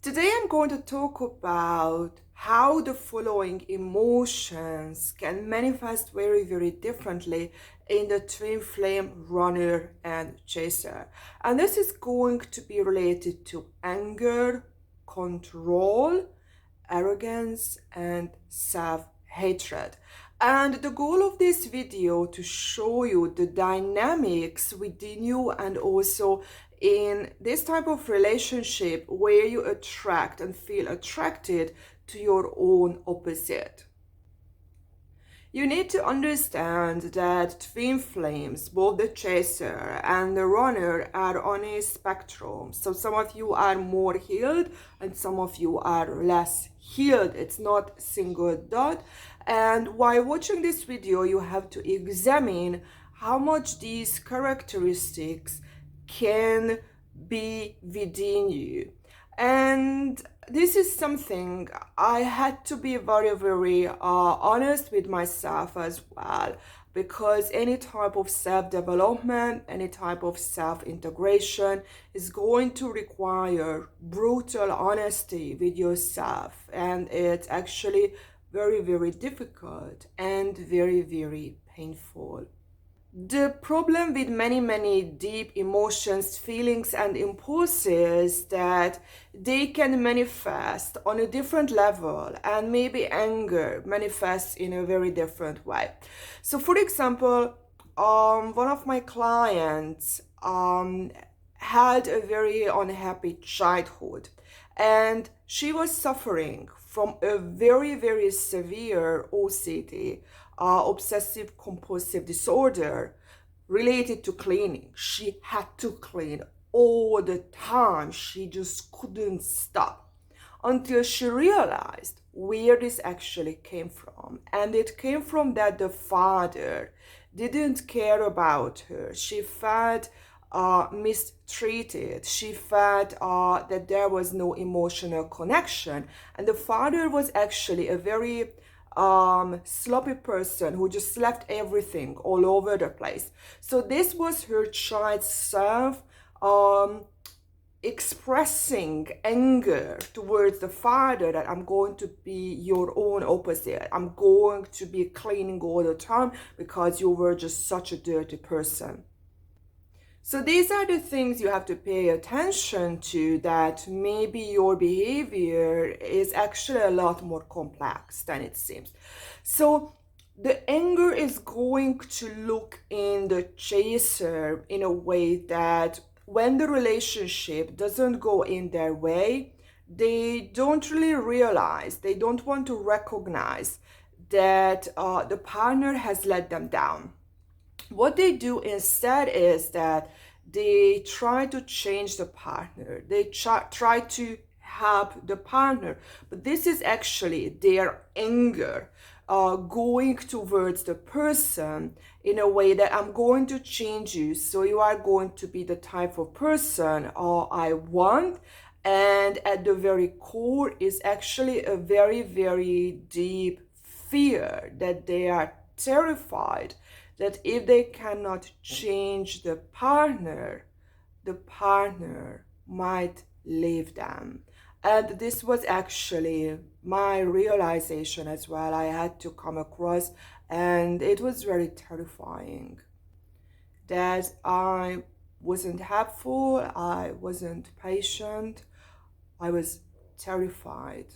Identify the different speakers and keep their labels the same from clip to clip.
Speaker 1: Today I'm going to talk about how the following emotions can manifest very differently in the twin flame runner and chaser. And this is going to be related to anger, control, arrogance, and self-hatred. And the goal of this video to show you the dynamics within you and also in this type of relationship where you attract and feel attracted to your own opposite. You need to understand that twin flames, both the chaser and the runner, are on a spectrum. So some of you are more healed and some of you are less healed. It's not single dot. And while watching this video, you have to examine how much these characteristics can be within you. And this is something I had to be very honest with myself as well, because any type of self-development, any type of self-integration is going to require brutal honesty with yourself, and it's actually very difficult and very painful. The problem with many deep emotions, feelings, and impulses that they can manifest on a different level, and maybe anger manifests in a very different way. So, for example, one of my clients had a very unhappy childhood, and she was suffering from a very severe OCD, obsessive compulsive disorder, related to cleaning. She had to clean all the time. She just couldn't stop until she realized where this actually came from. And it came from that the father didn't care about her. She felt mistreated. She felt that there was no emotional connection. And the father was actually a very sloppy person who just left everything all over the place. So this was her child self expressing anger towards the father, that I'm going to be your own opposite. I'm going to be cleaning all the time because you were just such a dirty person. So these are the things you have to pay attention to, that maybe your behavior is actually a lot more complex than it seems. So the anger is going to look in the chaser in a way that when the relationship doesn't go in their way, they don't really realize, they don't want to recognize that the partner has let them down. What they do instead is that they try to change the partner. They try to help the partner. But this is actually their anger going towards the person in a way that I'm going to change you, so you are going to be the type of person I want. And at the very core is actually a very deep fear that they are terrified that if they cannot change the partner might leave them. And this was actually my realization as well. I had to come across, and it was very terrifying that I wasn't helpful, I wasn't patient, I was terrified.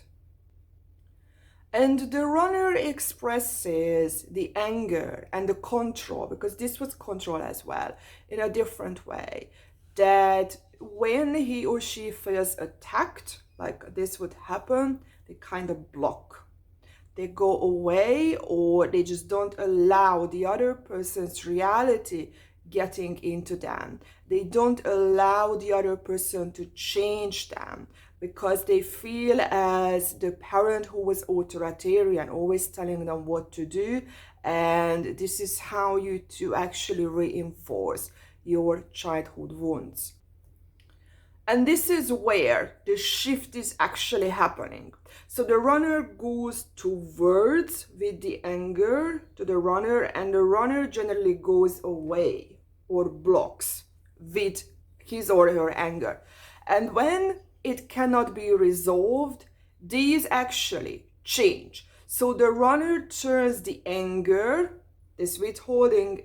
Speaker 1: And the runner expresses the anger and the control, because this was control as well, in a different way. That when he or she feels attacked, like this would happen, they kind of block. They go away, or they just don't allow the other person's reality getting into them. They don't allow the other person to change them, because they feel as the parent who was authoritarian, always telling them what to do, and this is how you to actually reinforce your childhood wounds. And this is where the shift is actually happening. So the runner goes towards with the anger to the runner, and the runner generally goes away or blocks with his or her anger. And when it cannot be resolved, these actually change. So the runner turns the anger, this withholding,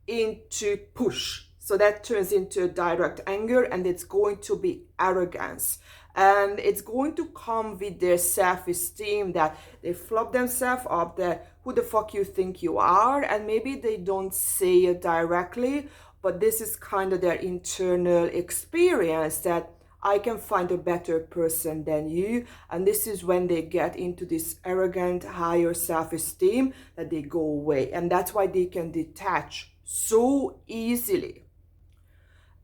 Speaker 1: into push. So that turns into direct anger, and it's going to be arrogance. And it's going to come with their self-esteem, that they flop themselves up, that who the fuck you think you are, and maybe they don't say it directly, but this is kind of their internal experience, that I can find a better person than you. And this is when they get into this arrogant, higher self-esteem, that they go away. And that's why they can detach so easily.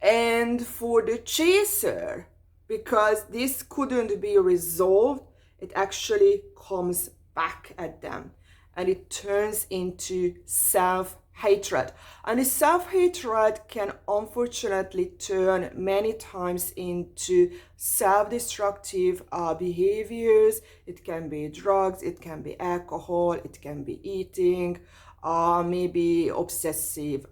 Speaker 1: And for the chaser, because this couldn't be resolved, it actually comes back at them, and it turns into self-hatred. And the self-hatred can unfortunately turn many times into self-destructive behaviors. It can be drugs, it can be alcohol, it can be eating, maybe obsessive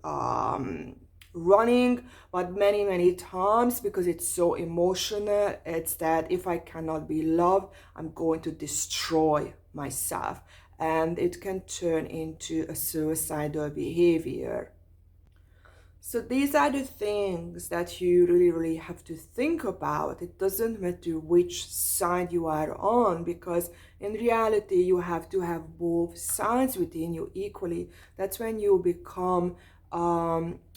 Speaker 1: running. But many times, because it's so emotional, it's that if I cannot be loved, I'm going to destroy myself, and it can turn into a suicidal behavior. So these are the things that you really have to think about. It doesn't matter which side you are on, because in reality you have to have both sides within you equally. That's when you become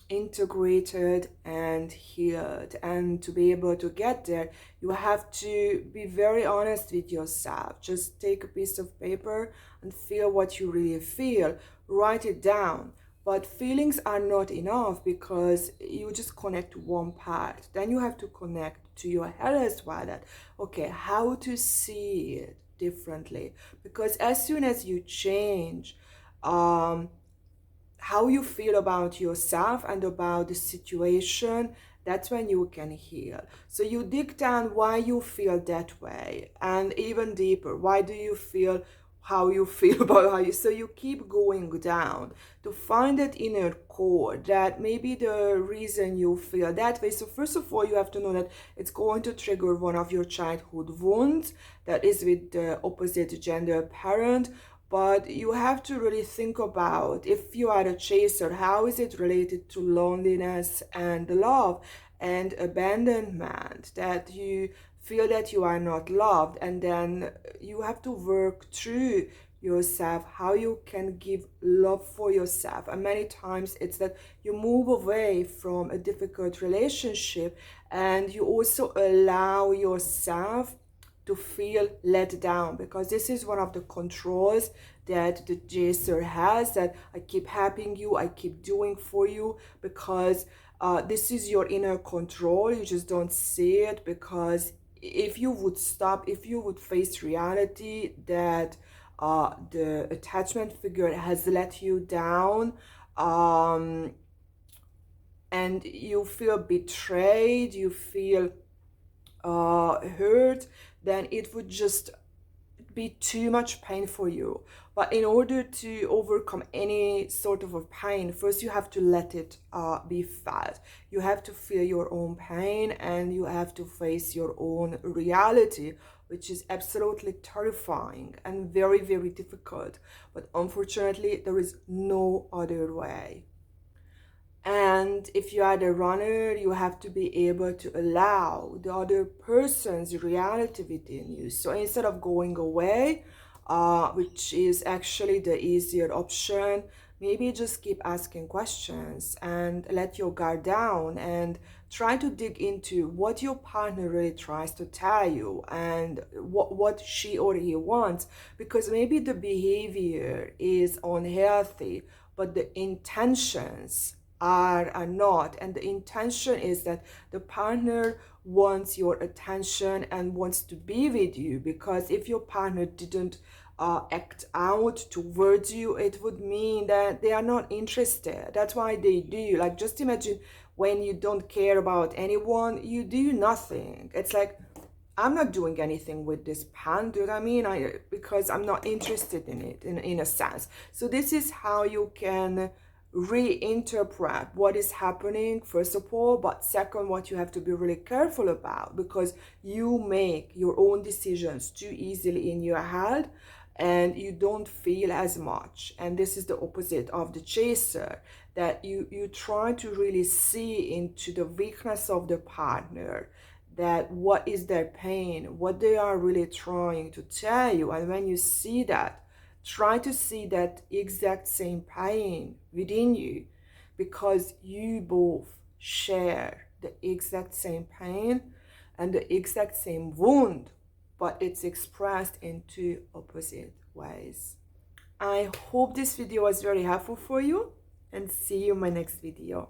Speaker 1: integrated and healed. And to be able to get there, you have to be very honest with yourself. Just take a piece of paper and feel what you really feel. Write it down. But feelings are not enough, because you just connect to one part. Then you have to connect to your head as well, that, okay, how to see it differently. Because as soon as you change how you feel about yourself and about the situation, that's when you can heal. So you dig down why you feel that way, and even deeper, why do you feel how you feel about how you, so you keep going down to find that inner core, that maybe the reason you feel that way. So first of all, you have to know that it's going to trigger one of your childhood wounds, that is with the opposite gender parent. But you have to really think about, if you are a chaser, how is it related to loneliness and love and abandonment, that you feel that you are not loved. And then you have to work through yourself, how you can give love for yourself. And many times it's that you move away from a difficult relationship, and you also allow yourself to feel let down, because this is one of the controls that the chaser has, that I keep helping you, I keep doing for you, because this is your inner control. You just don't see it, because if you would stop, if you would face reality that the attachment figure has let you down, and you feel betrayed, you feel hurt, then it would just be too much pain for you. But in order to overcome any sort of a pain, first you have to let it be felt. You have to feel your own pain, and you have to face your own reality, which is absolutely terrifying and very difficult. But unfortunately, there is no other way. And if you are the runner, you have to be able to allow the other person's reality within you. So instead of going away, which is actually the easier option, maybe just keep asking questions and let your guard down, and try to dig into what your partner really tries to tell you, and what she or he wants. Because maybe the behavior is unhealthy, but the intentions are not. And the intention is that the partner wants your attention and wants to be with you. Because if your partner didn't act out towards you, it would mean that they are not interested. That's why they do. Like, just imagine when you don't care about anyone, you do nothing. It's like, I'm not doing anything with this pen, do you know what I mean? Because I'm not interested in it, in a sense. So this is how you can reinterpret what is happening, first of all, but second, what you have to be really careful about, because you make your own decisions too easily in your head and you don't feel as much. And this is the opposite of the chaser, that you try to really see into the weakness of the partner, that what is their pain, what they are really trying to tell you. And when you see that, try to see that exact same pain within you, because you both share the exact same pain and the exact same wound, but it's expressed in two opposite ways. I hope this video was very helpful for you, and see you in my next video.